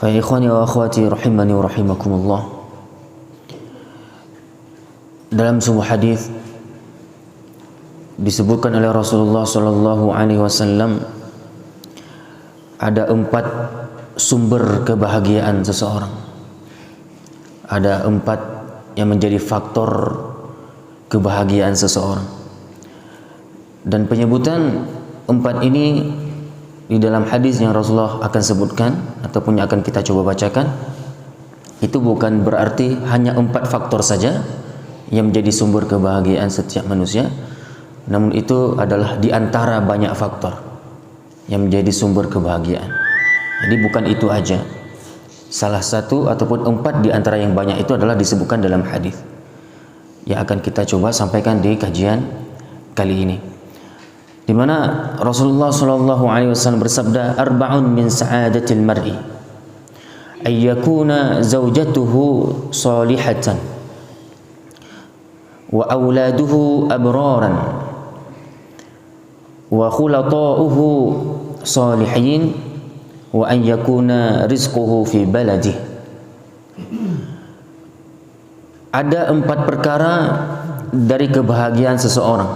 Fa ikhwani wa akhwati rahimani wa rahimakumullah. Dalam sebuah hadis disebutkan oleh Rasulullah sallallahu alaihi wasallam ada 4 sumber kebahagiaan seseorang. Ada 4 yang menjadi faktor kebahagiaan seseorang. Dan penyebutan 4 ini di dalam hadis yang Rasulullah akan sebutkan ataupun yang akan kita coba bacakan, itu bukan berarti hanya 4 faktor saja yang menjadi sumber kebahagiaan setiap manusia, namun itu adalah di antara banyak faktor yang menjadi sumber kebahagiaan. Jadi bukan itu aja. Salah satu ataupun 4 di antara yang banyak itu adalah disebutkan dalam hadis yang akan kita coba sampaikan di kajian kali ini, di mana Rasulullah sallallahu alaihi wasallam bersabda, arba'un min sa'adatil mar'i ay yakuna zawjatuhu salihatan wa auladuhu abraran wa khulata'uhu salihin wa an yakuna rizquhu fi baladihi. Ada 4 perkara dari kebahagiaan seseorang,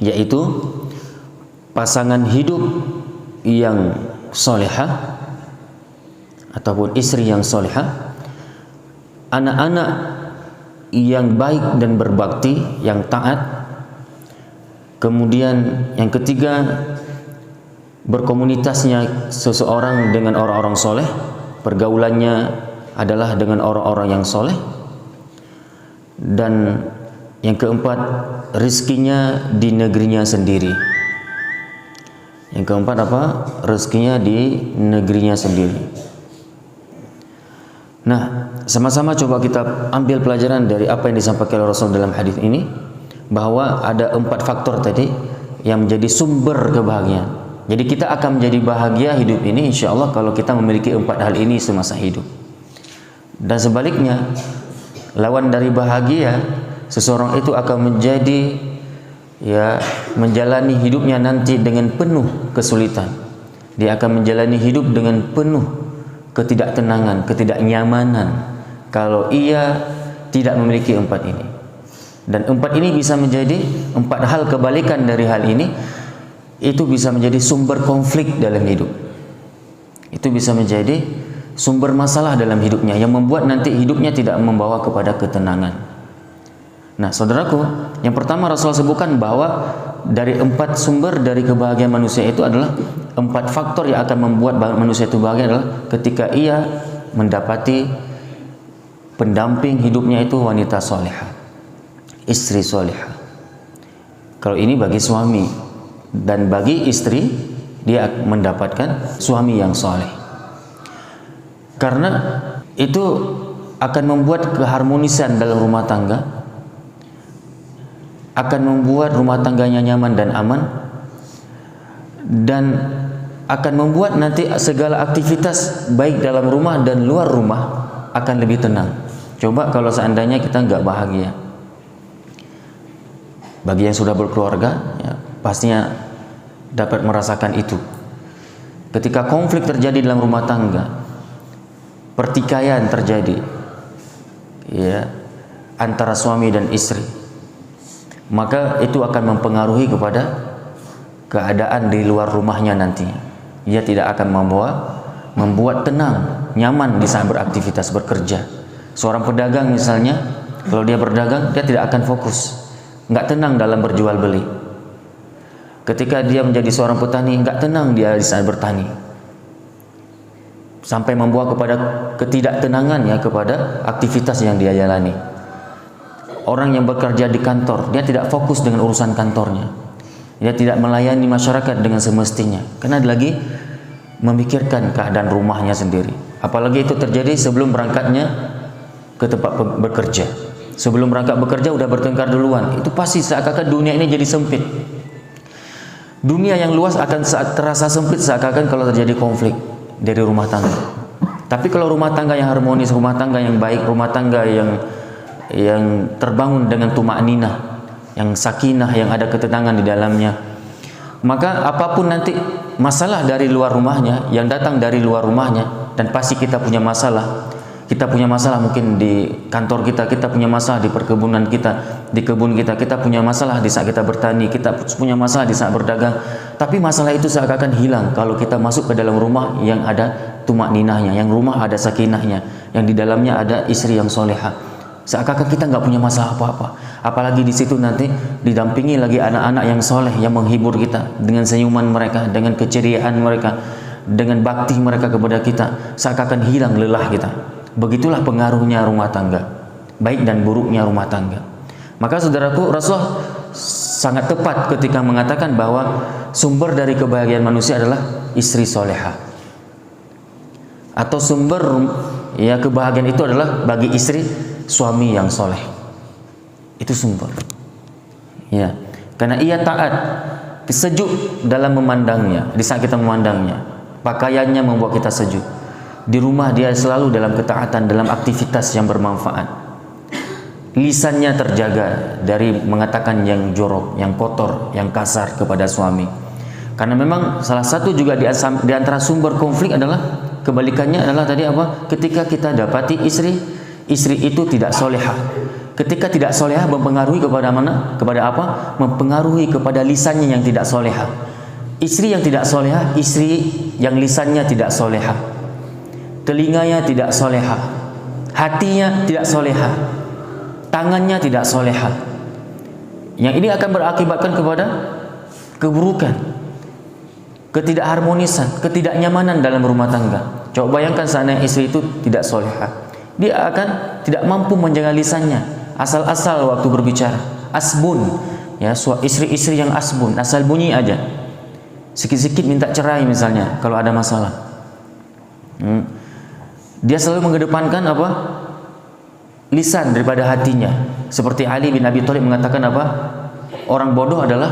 yaitu pasangan hidup yang solehah ataupun istri yang solehah, anak-anak yang baik dan berbakti, yang taat. Kemudian yang ketiga, berkomunitasnya seseorang dengan orang-orang soleh, pergaulannya adalah dengan orang-orang yang soleh. Dan yang keempat, rezekinya di negerinya sendiri. Yang keempat apa? Rezekinya di negerinya sendiri. Nah, sama-sama coba kita ambil pelajaran dari apa yang disampaikan oleh Rasul dalam hadis ini, bahwa ada 4 faktor tadi yang menjadi sumber kebahagiaan. Jadi kita akan menjadi bahagia hidup ini insya Allah kalau kita memiliki 4 hal ini semasa hidup. Dan sebaliknya, lawan dari bahagia, seseorang itu akan menjadi menjalani hidupnya nanti dengan penuh kesulitan. Dia akan menjalani hidup dengan penuh ketidaktenangan, ketidaknyamanan kalau ia tidak memiliki 4 ini. Dan 4 ini bisa menjadi 4 hal kebalikan dari hal ini. Itu bisa menjadi sumber konflik dalam hidup. Itu bisa menjadi sumber masalah dalam hidupnya yang membuat nanti hidupnya tidak membawa kepada ketenangan. Nah, saudaraku, yang pertama Rasul sebutkan bahwa dari 4 sumber dari kebahagiaan manusia itu adalah 4 faktor yang akan membuat manusia itu bahagia adalah ketika ia mendapati pendamping hidupnya itu wanita solehah, istri solehah. Kalau ini bagi suami, dan bagi istri dia mendapatkan suami yang soleh. Karena itu akan membuat keharmonisan dalam rumah tangga, akan membuat rumah tangganya nyaman dan aman, dan akan membuat nanti segala aktivitas baik dalam rumah dan luar rumah akan lebih tenang. Coba kalau seandainya kita nggak bahagia. Bagi yang sudah berkeluarga, ya, pastinya dapat merasakan itu. Ketika konflik terjadi dalam rumah tangga, pertikaian terjadi, ya, antara suami dan istri, maka itu akan mempengaruhi kepada keadaan di luar rumahnya nantinya. Ia tidak akan membuat tenang, nyaman di saat beraktivitas bekerja. Seorang pedagang misalnya, kalau dia berdagang, dia tidak akan fokus, nggak tenang dalam berjual beli. Ketika dia menjadi seorang petani, nggak tenang dia di saat bertani, sampai membawa kepada ketidaktenangan ya kepada aktivitas yang dia jalani. Orang yang bekerja di kantor, dia tidak fokus dengan urusan kantornya, dia tidak melayani masyarakat dengan semestinya, karena lagi memikirkan keadaan rumahnya sendiri. Apalagi itu terjadi sebelum berangkatnya ke tempat bekerja. Sebelum berangkat bekerja udah bertengkar duluan, itu pasti seakan-akan dunia ini jadi sempit. Dunia yang luas akan terasa sempit seakan-akan kalau terjadi konflik dari rumah tangga. Tapi kalau rumah tangga yang harmonis, rumah tangga yang baik, rumah tangga yang terbangun dengan tumakninah, yang sakinah, yang ada ketenangan di dalamnya, maka apapun nanti masalah dari luar rumahnya, yang datang dari luar rumahnya, dan pasti kita punya masalah. Kita punya masalah mungkin di kantor kita punya masalah di perkebunan kita, di kebun kita punya masalah di saat kita bertani, kita punya masalah di saat berdagang. Tapi masalah itu seakan-akan hilang kalau kita masuk ke dalam rumah yang ada tumak ninahnya, yang rumah ada sakinahnya, yang di dalamnya ada istri yang soleha. Seakan-akan kita nggak punya masalah apa-apa. Apalagi di situ nanti didampingi lagi anak-anak yang soleh yang menghibur kita dengan senyuman mereka, dengan keceriaan mereka, dengan bakti mereka kepada kita, seakan-akan hilang lelah kita. Begitulah pengaruhnya rumah tangga, baik dan buruknya rumah tangga. Maka saudaraku, Rasulullah sangat tepat ketika mengatakan bahwa sumber dari kebahagiaan manusia adalah istri soleha, atau sumber ya kebahagiaan itu adalah bagi istri suami yang soleh. Itu sumber ya, karena ia taat, sejuk dalam memandangnya. Di saat kita memandangnya, pakaiannya membuat kita sejuk. Di rumah dia selalu dalam ketaatan, dalam aktivitas yang bermanfaat. Lisannya terjaga dari mengatakan yang jorok, yang kotor, yang kasar kepada suami. Karena memang salah satu juga di antara sumber konflik adalah kebalikannya adalah tadi apa? Ketika kita dapati istri itu tidak solehah. Ketika tidak solehah mempengaruhi kepada mana? Kepada apa? Mempengaruhi kepada lisannya yang tidak solehah. Istri yang tidak solehah, istri yang lisannya tidak solehah. Telinganya tidak soleha, hatinya tidak soleha, tangannya tidak soleha. Yang ini akan berakibatkan kepada keburukan, ketidakharmonisan, ketidaknyamanan dalam rumah tangga. Coba bayangkan seandainya istri itu tidak soleha, dia akan tidak mampu menjaga lisannya, asal-asal waktu berbicara, asbun, ya, istri-istri yang asbun, asal bunyi aja, sikit-sikit minta cerai misalnya kalau ada masalah. Dia selalu mengedepankan apa? Lisan daripada hatinya. Seperti Ali bin Abi Thalib mengatakan apa? Orang bodoh adalah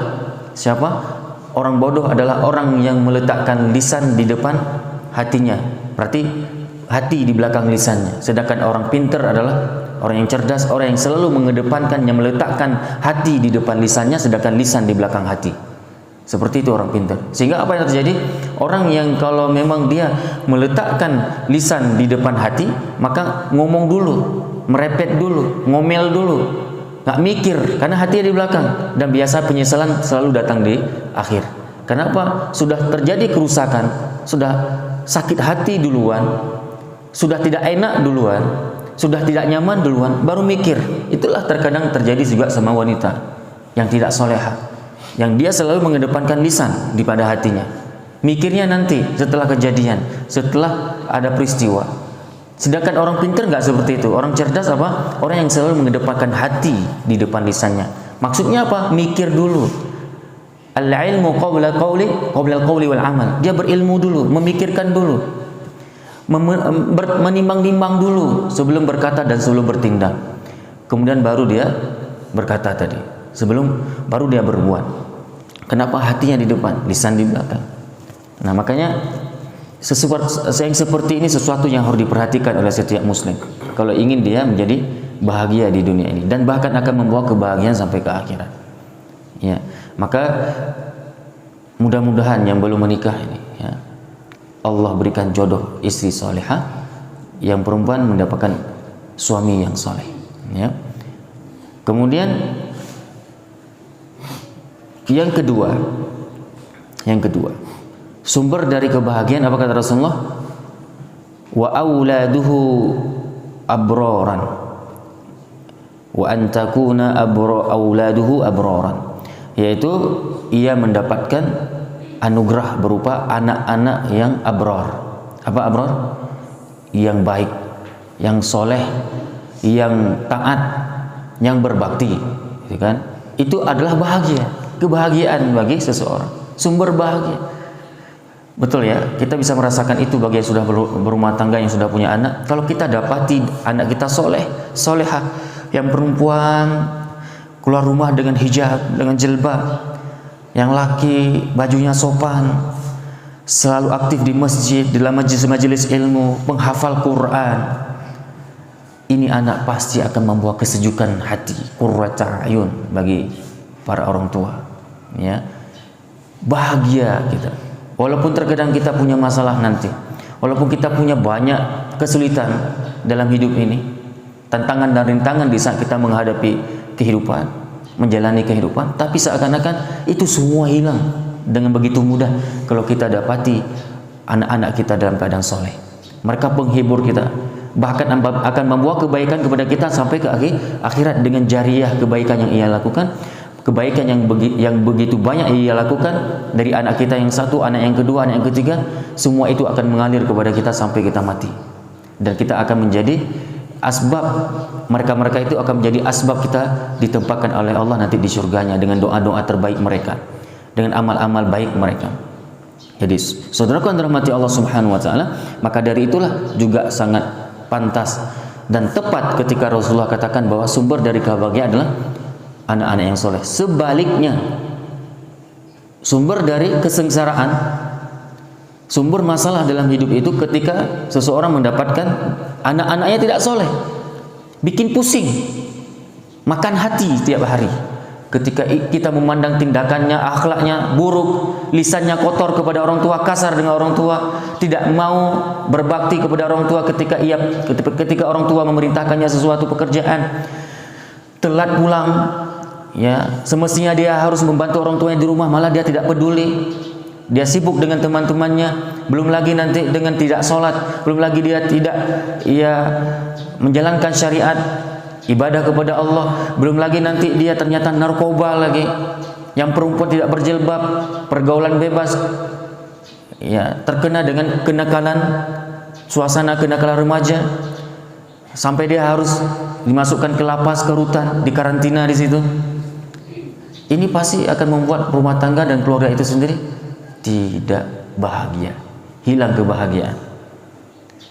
siapa? Orang bodoh adalah orang yang meletakkan lisan di depan hatinya. Berarti hati di belakang lisannya. Sedangkan orang pintar adalah orang yang cerdas, orang yang selalu mengedepankan, yang meletakkan hati di depan lisannya, sedangkan lisan di belakang hati. Seperti itu orang pintar. Sehingga apa yang terjadi? Orang yang kalau memang dia meletakkan lisan di depan hati, maka ngomong dulu, merepet dulu, ngomel dulu, nggak mikir, karena hati di belakang. Dan biasa penyesalan selalu datang di akhir. Kenapa? Sudah terjadi kerusakan, sudah sakit hati duluan, sudah tidak enak duluan, sudah tidak nyaman duluan, baru mikir. Itulah terkadang terjadi juga sama wanita yang tidak soleha, yang dia selalu mengedepankan lisan daripada hatinya. Mikirnya nanti setelah kejadian, setelah ada peristiwa. Sedangkan orang pintar nggak seperti itu. Orang cerdas apa? Orang yang selalu mengedepankan hati di depan lisannya. Maksudnya apa? Mikir dulu. Al-ilmu qabla al-qawli wal amal. Dia berilmu dulu, memikirkan dulu, menimbang-nimbang dulu sebelum berkata dan sebelum bertindak. Kemudian baru dia berkata tadi. Baru dia berbuat. Kenapa hatinya di depan, lisan di belakang? Nah, makanya yang seperti ini sesuatu yang harus diperhatikan oleh setiap muslim kalau ingin dia menjadi bahagia di dunia ini, dan bahkan akan membawa kebahagiaan sampai ke akhirat. Ya, maka mudah-mudahan yang belum menikah ini, ya, Allah berikan jodoh istri solehah, yang perempuan mendapatkan suami yang soleh. Ya. Kemudian yang kedua, sumber dari kebahagiaan apa kata Rasulullah? Wa auladuhu abroran, wa antakuna auladuhu abroran, yaitu ia mendapatkan anugerah berupa anak-anak yang abror. Apa abror? Yang baik, yang soleh, yang taat, yang berbakti, gitu kan? Itu adalah bahagia. Kebahagiaan bagi seseorang, sumber bahagia. Betul ya, kita bisa merasakan itu bagi yang sudah berumah tangga, yang sudah punya anak. Kalau kita dapati anak kita solehah, yang perempuan keluar rumah dengan hijab, dengan jilbab, yang laki bajunya sopan, selalu aktif di masjid, dalam majelis ilmu, penghafal Quran, ini anak pasti akan membawa kesejukan hati, qurrata ayun bagi para orang tua. Ya, bahagia kita. Walaupun terkadang kita punya masalah nanti, Walaupun kita punya banyak kesulitan dalam hidup ini, tantangan dan rintangan di saat kita menghadapi kehidupan, menjalani kehidupan, tapi seakan-akan itu semua hilang dengan begitu mudah kalau kita dapati anak-anak kita dalam keadaan soleh. Mereka penghibur kita, bahkan akan membawa kebaikan kepada kita sampai ke akhirat dengan jariah kebaikan yang ia lakukan. Kebaikan yang begitu banyak ia lakukan dari anak kita yang satu, anak yang kedua, anak yang ketiga, semua itu akan mengalir kepada kita sampai kita mati. Dan kita akan menjadi asbab, mereka-mereka itu akan menjadi asbab kita ditempatkan oleh Allah nanti di surganya dengan doa-doa terbaik mereka, dengan amal-amal baik mereka. Jadi saudaraku yang dirahmati Allah Subhanahu wa taala, maka dari itulah juga sangat pantas dan tepat ketika Rasulullah katakan bahwa sumber dari kebahagiaan adalah anak-anak yang soleh. Sebaliknya, sumber dari kesengsaraan, sumber masalah dalam hidup itu ketika seseorang mendapatkan anak-anaknya tidak soleh, bikin pusing, makan hati tiap hari. Ketika kita memandang tindakannya, akhlaknya buruk, lisannya kotor kepada orang tua, kasar dengan orang tua, tidak mau berbakti kepada orang tua ketika orang tua memerintahkannya sesuatu pekerjaan, telat pulang. Ya, semestinya dia harus membantu orang tuanya di rumah, malah dia tidak peduli. Dia sibuk dengan teman-temannya, belum lagi nanti dengan tidak sholat, belum lagi dia tidak menjalankan syariat ibadah kepada Allah, belum lagi nanti dia ternyata narkoba lagi, yang perempuan tidak berjilbab, pergaulan bebas, ya, terkena dengan kenakalan, suasana kenakalan remaja, sampai dia harus dimasukkan ke lapas, ke rutan, dikarantina di situ. Ini pasti akan membuat rumah tangga dan keluarga itu sendiri tidak bahagia, hilang kebahagiaan.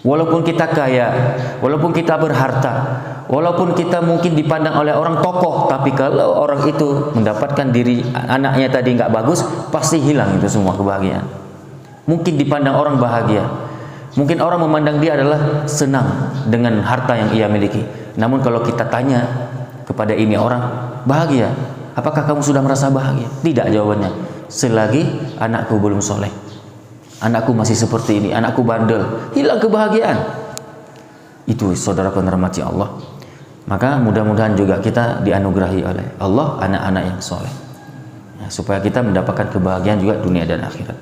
Walaupun kita kaya, walaupun kita berharta, walaupun kita mungkin dipandang oleh orang tokoh, tapi kalau orang itu mendapatkan diri anaknya tadi nggak bagus, pasti hilang itu semua kebahagiaan. Mungkin dipandang orang bahagia, mungkin orang memandang dia adalah senang dengan harta yang ia miliki. Namun kalau kita tanya kepada ini orang, bahagia? Apakah kamu sudah merasa bahagia? Tidak jawabannya. Selagi anakku belum soleh, anakku masih seperti ini, anakku bandel, hilang kebahagiaan. Itu saudaraku yang dirahmati Allah. Maka mudah-mudahan juga kita dianugerahi oleh Allah anak-anak yang soleh, ya, supaya kita mendapatkan kebahagiaan juga dunia dan akhirat.